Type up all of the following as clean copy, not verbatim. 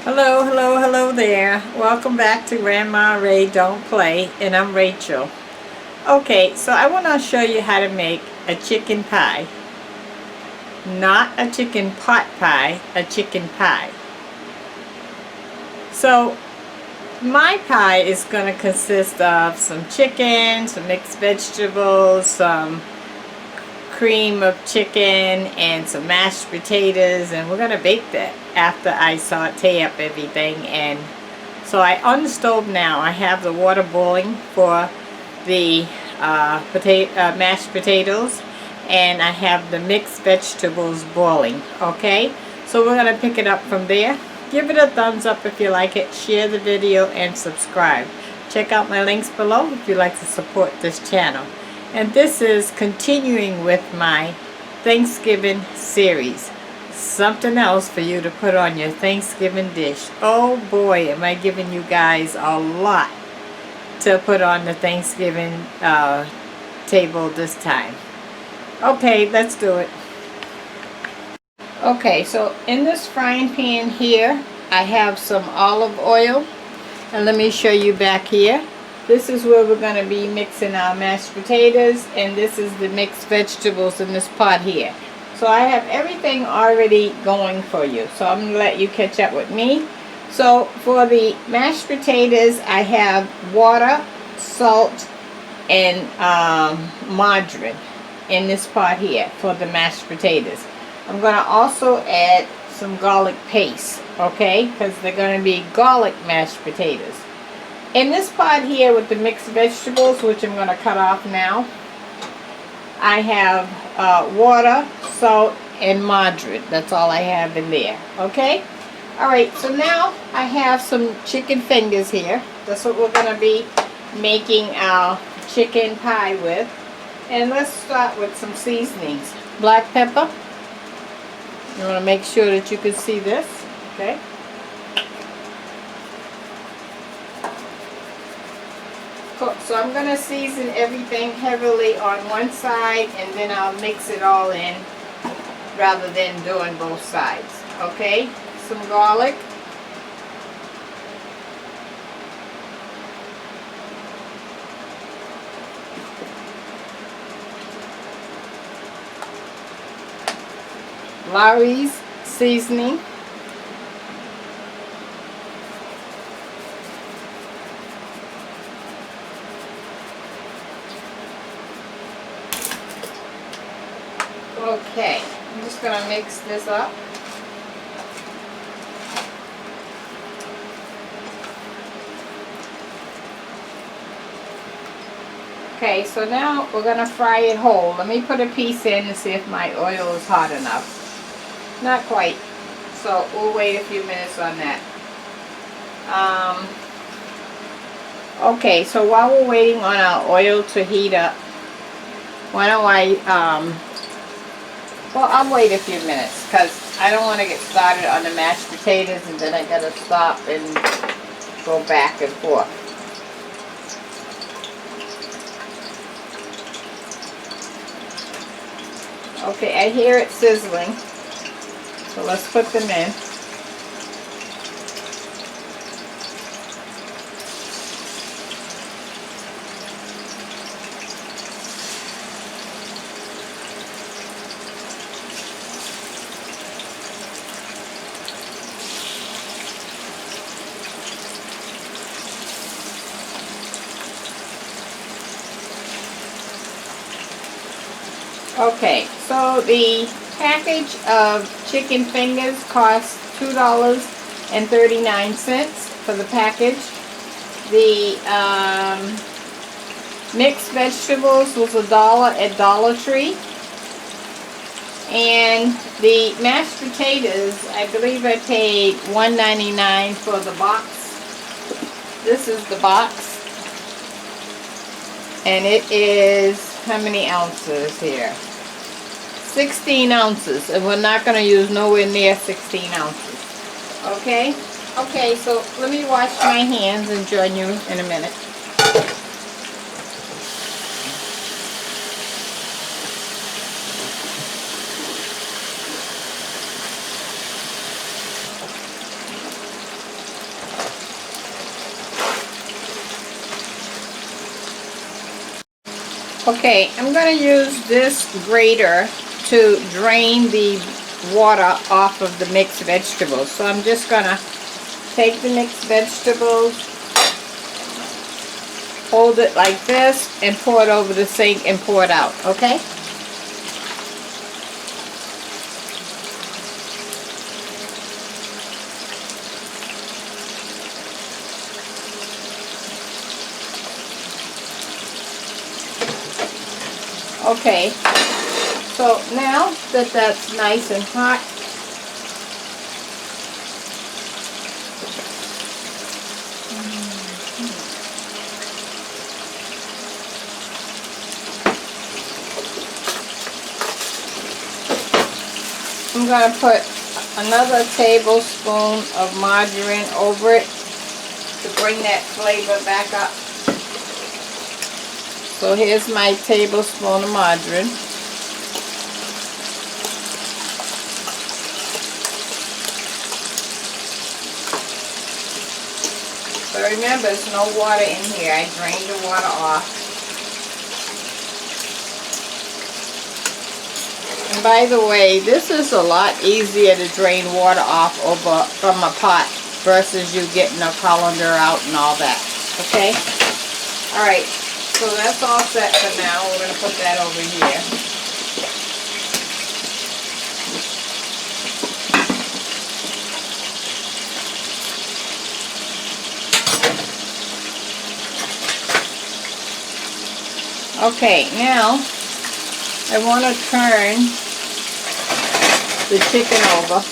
Hello, hello, hello there. Welcome back to Grandma Ray Don't Play, and I'm Rachel. Okay, so I want to show you how to make a chicken pie. Not a chicken pot pie, a chicken pie. So my pie is going to consist of some chicken, some mixed vegetables, some cream of chicken, and some mashed potatoes, and we're going to bake that after I saute up everything. And so on the stove now, I have the water boiling for the mashed potatoes, and I have the mixed vegetables boiling. Okay, so we're going to pick it up from there. Give it a thumbs up if you like it, share the video, and subscribe. Check out my links below if you'd like to support this channel. And this is continuing with my Thanksgiving series. Something else for you to put on your Thanksgiving dish. Oh boy, am I giving you guys a lot to put on the Thanksgiving table this time. Okay, let's do it. Okay, so in this frying pan here, I have some olive oil. And let me show you back here. This is where we're going to be mixing our mashed potatoes, and this is the mixed vegetables in this pot here. So I have everything already going for you. So I'm going to let you catch up with me. So for the mashed potatoes, I have water, salt, and margarine in this pot here for the mashed potatoes. I'm going to also add some garlic paste, okay, because they're going to be garlic mashed potatoes. In this pot here with the mixed vegetables, which I'm going to cut off now, I have water, salt, and margarine. That's all I have in there. Okay? Alright, so now I have some chicken fingers here. That's what we're going to be making our chicken pie with. And let's start with some seasonings. Black pepper. You want to make sure that you can see this. Okay? So I'm going to season everything heavily on one side, and then I'll mix it all in rather than doing both sides. Okay? Some garlic. Lawry's seasoning. Okay, I'm just going to mix this up. Okay, so now we're going to fry it whole. Let me put a piece in to see if my oil is hot enough. Not quite, so we'll wait a few minutes on that. Okay, so while we're waiting on our oil to heat up, why don't well, I'll wait a few minutes because I don't want to get started on the mashed potatoes and then I gotta stop and go back and forth. Okay, I hear it sizzling, so let's put them in. Okay, so the package of chicken fingers costs $2.39 for the package. The mixed vegetables was $1 at Dollar Tree. And the mashed potatoes, I believe I paid $1.99 for the box. This is the box. And it is, how many ounces here? 16 ounces. And we're not going to use nowhere near 16 ounces. Okay? Okay, so let me wash my hands and join you in a minute. Okay, I'm going to use this grater to drain the water off of the mixed vegetables. So I'm just going to take the mixed vegetables, hold it like this, and pour it over the sink and pour it out, okay? Okay, so now that that's nice and hot, I'm going to put another tablespoon of margarine over it to bring that flavor back up. So here's my tablespoon of margarine. So remember, there's no water in here. I drained the water off. And by the way, this is a lot easier to drain water off from a pot versus you getting a colander out and all that. Okay? Alright, so that's all set for now. We're going to put that over here. Okay, now I want to turn the chicken over.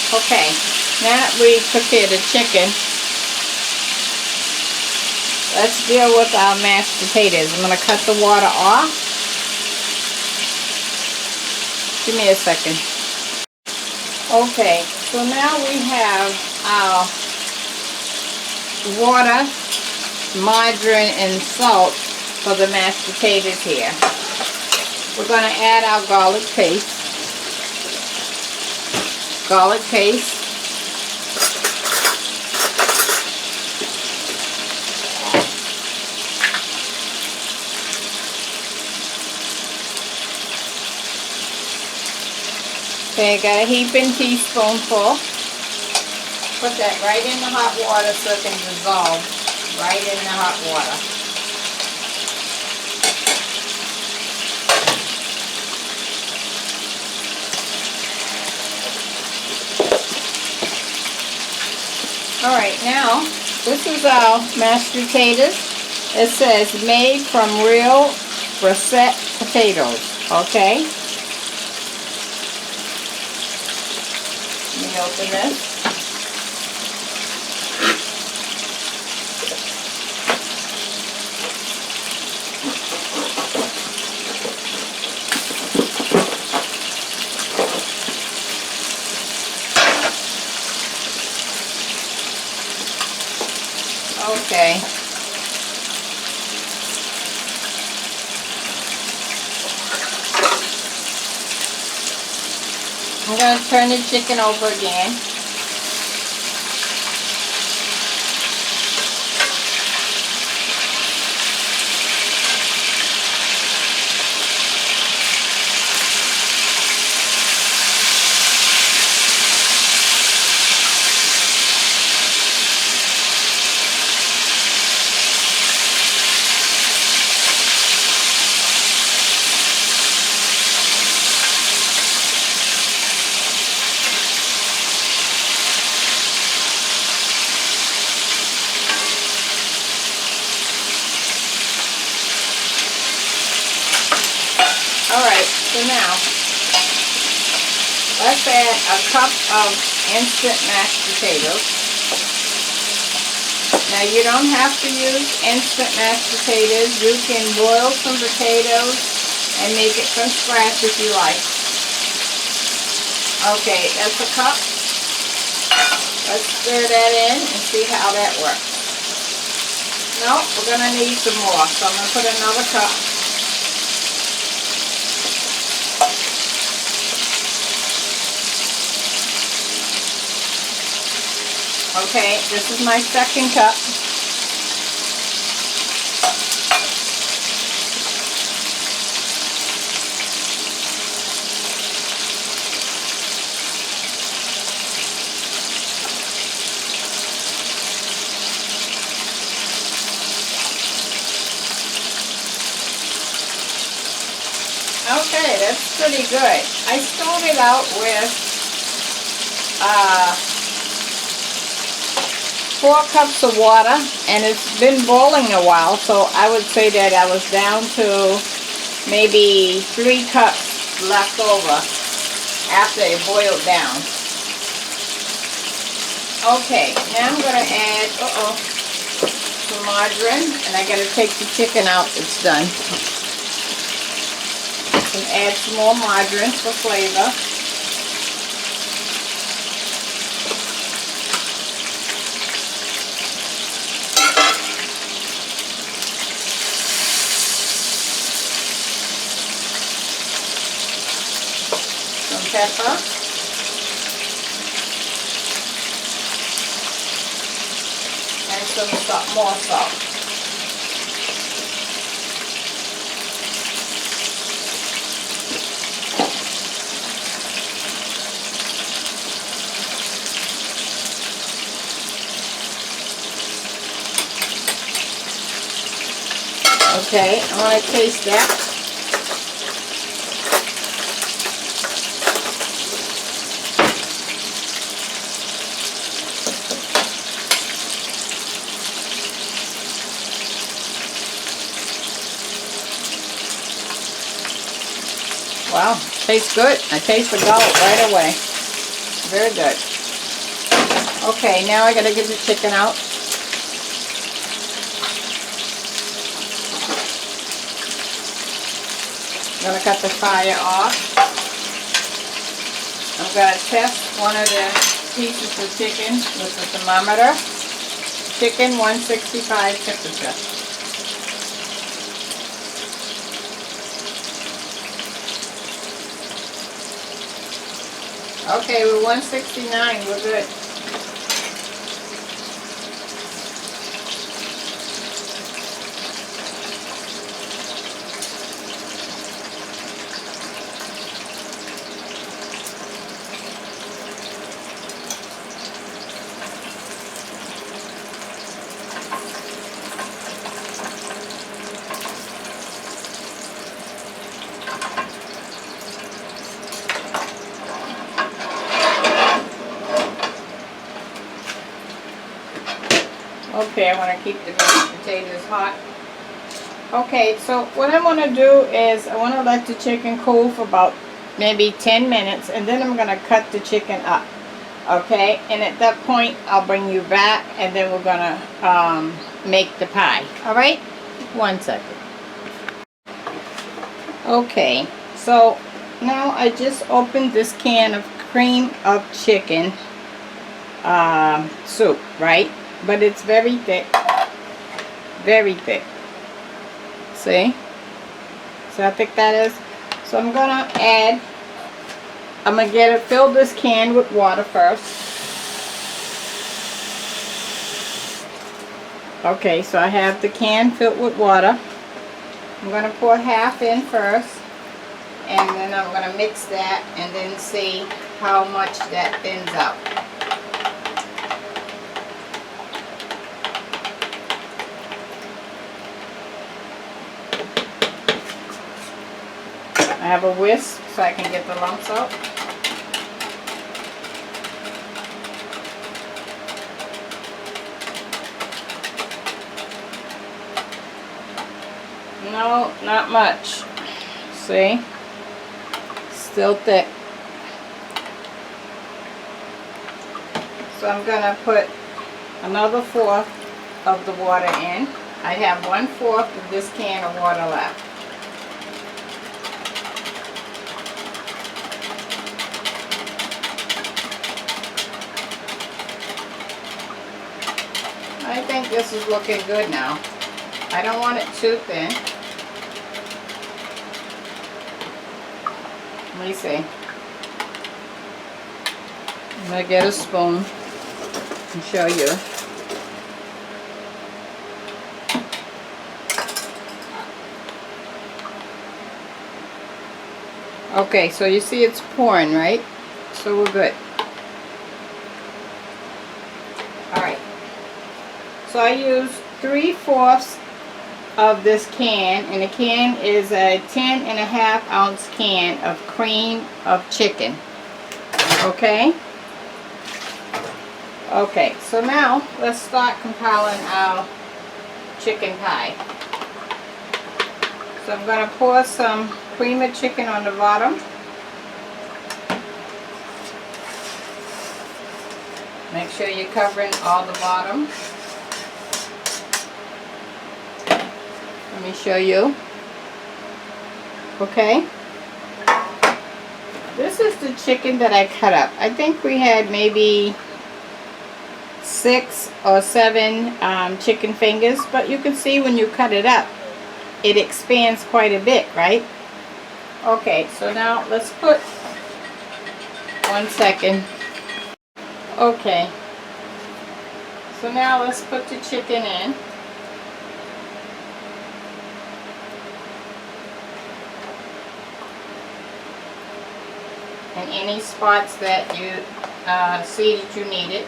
Okay, now that we prepared the chicken, let's deal with our mashed potatoes. I'm going to cut the water off. Give me a second. Okay, so now we have our water, margarine, and salt for the mashed potatoes here. We're going to add our garlic paste. Garlic paste. Okay, got a heaping teaspoonful. Put that right in the hot water so it can dissolve right in the hot water. Alright, now this is our mashed potatoes. It says made from real Morissette potatoes. Okay? Let me open this. Okay. I'm going to turn the chicken over again. Alright, so now let's add a cup of instant mashed potatoes. Now you don't have to use instant mashed potatoes. You can boil some potatoes and make it from scratch if you like. Okay, that's a cup. Let's stir that in and see how that works. No, we're going to need some more, so I'm going to put another cup. Okay, this is my second cup. Okay, that's pretty good. I started out with 4 cups of water, and it's been boiling a while, so I would say that I was down to maybe 3 cups left over after it boiled down. Okay, now I'm going to add some margarine, and I got to take the chicken out. It's done. And add some more margarine for flavor. Some pepper. And some salt, more salt. Okay, I want to taste that. Wow, tastes good. I taste the garlic right away. Very good. Okay, now I got to get the chicken out. I'm going to cut the fire off. I'm going to test one of the pieces of chicken with the thermometer. Chicken 165 temperature. Okay, we're 169. We're good. Okay, I want to keep the mashed potatoes hot. Okay, so what I want to do is I want to let the chicken cool for about maybe 10 minutes, and then I'm going to cut the chicken up. Okay, and at that point I'll bring you back, and then we're going to make the pie. Alright? 1 second. Okay, so now I just opened this can of cream of chicken soup, right? But it's very thick. Very thick. See? See how thick that is? So I'm gonna fill this can with water first. Okay, so I have the can filled with water. I'm gonna pour half in first, and then I'm gonna mix that and then see how much that thins out. I have a whisk so I can get the lumps out. No, not much. See? Still thick. So I'm going to put another 4 of the water in. I have 1/4 of this can of water left. I think this is looking good now. I don't want it too thin. Let me see. I'm going to get a spoon and show you. Okay, so you see it's pouring, right? So we're good. Alright. So I use 3/4 of this can, and the can is a 10.5 ounce can of cream of chicken. Okay? Okay, so now let's start compiling our chicken pie. So I'm going to pour some cream of chicken on the bottom. Make sure you're covering all the bottom. Let me show you. Okay. This is the chicken that I cut up. I think we had maybe 6 or 7 chicken fingers, but you can see when you cut it up, it expands quite a bit, right? Okay, so now let's put, 1 second. Okay. So now let's put the chicken in. And any spots that you see that you need it.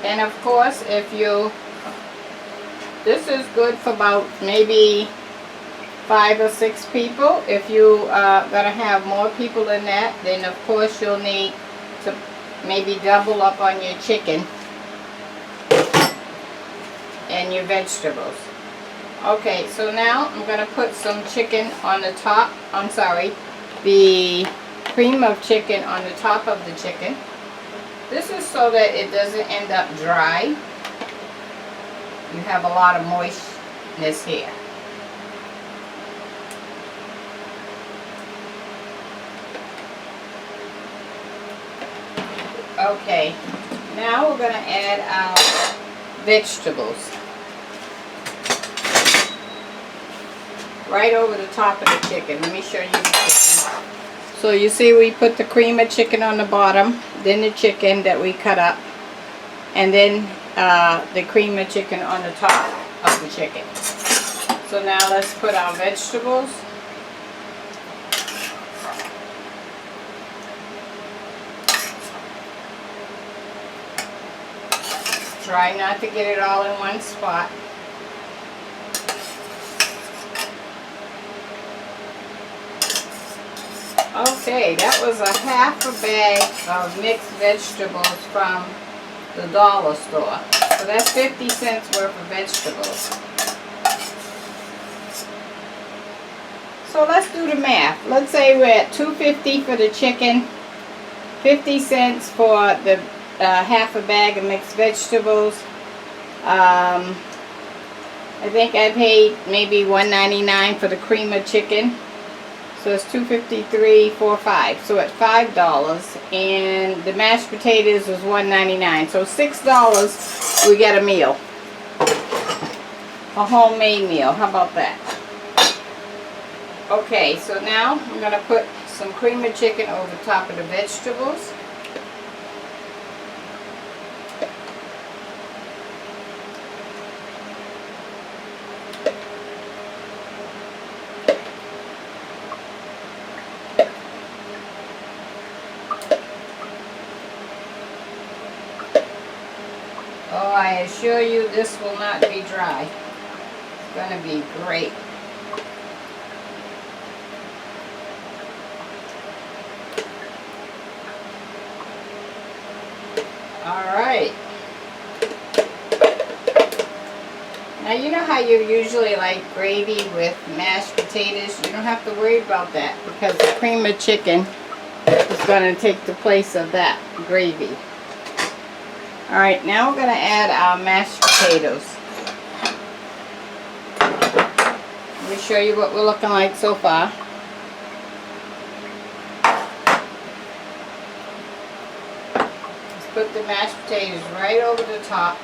And of course, if you, this is good for about maybe 5 or 6 people. If you are going to have more people than that, then of course you'll need to maybe double up on your chicken and your vegetables. Okay, so now I'm going to put some chicken on the top, the cream of chicken on the top of the chicken. This is so that it doesn't end up dry. You have a lot of moistness here. Okay, now we're going to add our vegetables right over the top of the chicken. Let me show you the chicken. So you see we put the cream of chicken on the bottom, then the chicken that we cut up, and then the cream of chicken on the top of the chicken. So now let's put our vegetables. Try not to get it all in one spot. Okay, that was a half a bag of mixed vegetables from the dollar store. So that's 50 cents worth of vegetables. So let's do the math. Let's say we're at $2.50 for the chicken, 50 cents for the half a bag of mixed vegetables. I think I paid maybe $1.99 for the cream of chicken. So it's $2.53, $4.05. So at $5, and the mashed potatoes was $1.99. So $6 we get a meal. A homemade meal. How about that? Okay, so now I'm going to put some cream of chicken over top of the vegetables. Oh, I assure you this will not be dry. It's going to be great. Alright. Now you know how you usually like gravy with mashed potatoes? You don't have to worry about that because the cream of chicken is going to take the place of that gravy. Alright, now we're going to add our mashed potatoes. Let me show you what we're looking like so far. Let's put the mashed potatoes right over the top.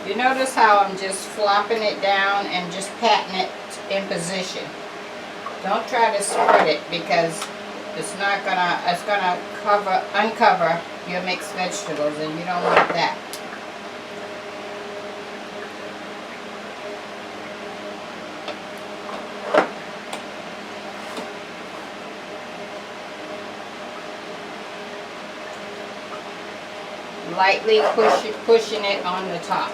You notice how I'm just flopping it down and just patting it in position. Don't try to spread it because it's gonna uncover your mixed vegetables, and you don't want that. Lightly pushing it on the top.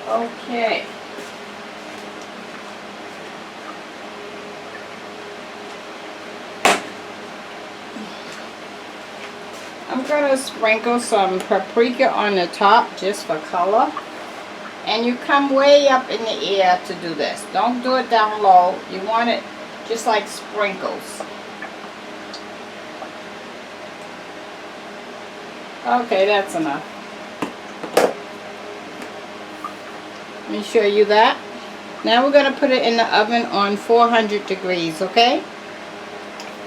Okay. I'm going to sprinkle some paprika on the top just for color. And you come way up in the air to do this. Don't do it down low. You want it just like sprinkles. Okay, that's enough. Let me show you that. Now we're going to put it in the oven on 400 degrees, okay?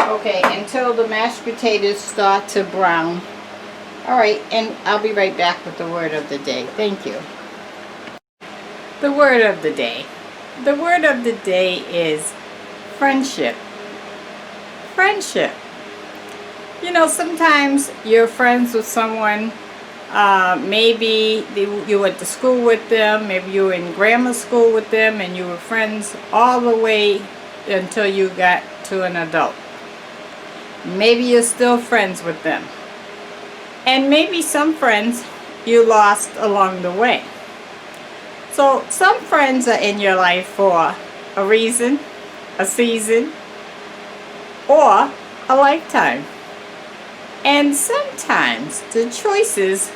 Okay, until the mashed potatoes start to brown. Alright, and I'll be right back with the word of the day. Thank you. The word of the day. The word of the day is friendship. Friendship. You know, sometimes you're friends with someone. Maybe you went to school with them, maybe you were in grammar school with them, and you were friends all the way until you got to an adult. Maybe you're still friends with them. And maybe some friends you lost along the way. So some friends are in your life for a reason, a season, or a lifetime. And sometimes the choices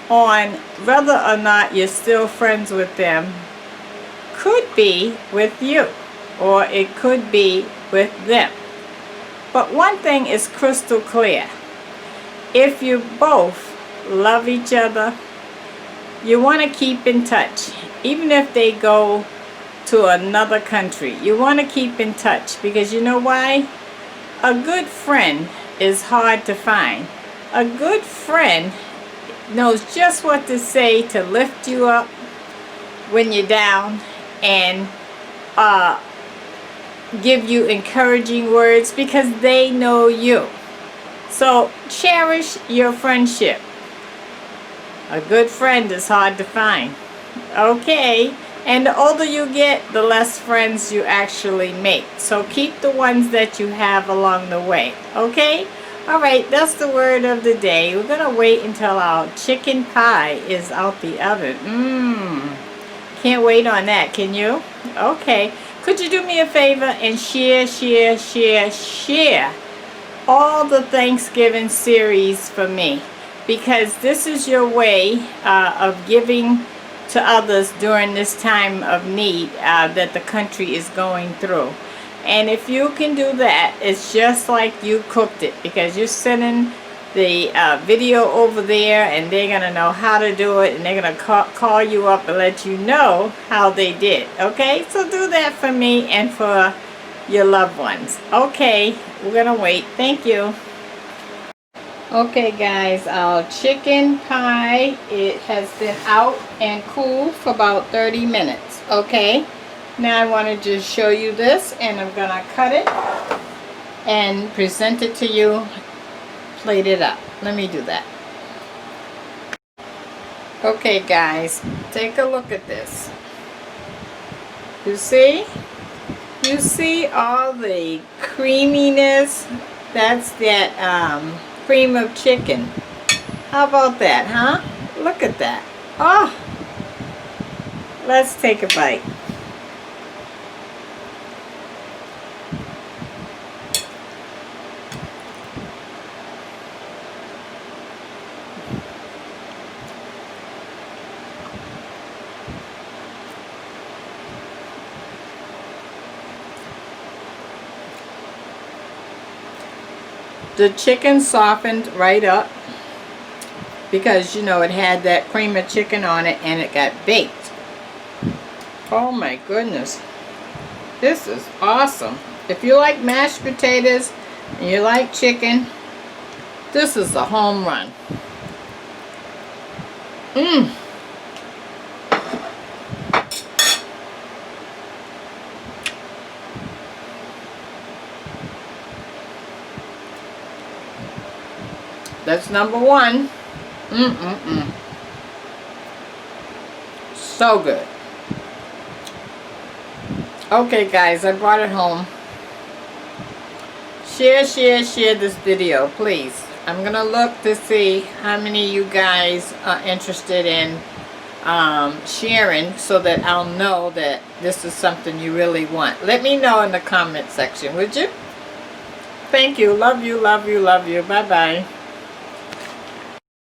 on whether or not you're still friends with them could be with you, or it could be with them. But one thing is crystal clear. If you both love each other, you want to keep in touch. Even if they go to another country, you want to keep in touch, because you know why? A good friend is hard to find. A good friend knows just what to say to lift you up when you're down, and give you encouraging words because they know you. So cherish your friendship. A good friend is hard to find. Okay, and the older you get, the less friends you actually make. So keep the ones that you have along the way. Okay? Alright, that's the word of the day. We're going to wait until our chicken pie is out the oven. Can't wait on that, can you? Okay. Could you do me a favor and share all the Thanksgiving series for me? Because this is your way of giving to others during this time of need that the country is going through. And if you can do that, it's just like you cooked it, because you're sending the video over there, and they're going to know how to do it, and they're going to call you up and let you know how they did. Okay, so do that for me and for your loved ones. Okay, we're going to wait. Thank you. Okay guys, our chicken pie, it has been out and cool for about 30 minutes. Okay, now I want to just show you this, and I'm gonna cut it and present it to you, plate it up. Let me do that. Okay guys, take a look at this. You see? You see all the creaminess? That's that cream of chicken. How about that, huh? Look at that. Oh, let's take a bite. The chicken softened right up because, you know, it had that cream of chicken on it and it got baked. Oh my goodness. This is awesome. If you like mashed potatoes and you like chicken, this is a home run. Mmm. That's number one. So good. Okay guys, I brought it home. Share this video, please. I'm gonna look to see how many of you guys are interested in sharing, so that I'll know that this is something you really want. Let me know in the comment section, would you? Thank you. Love you, love you, love you. Bye bye.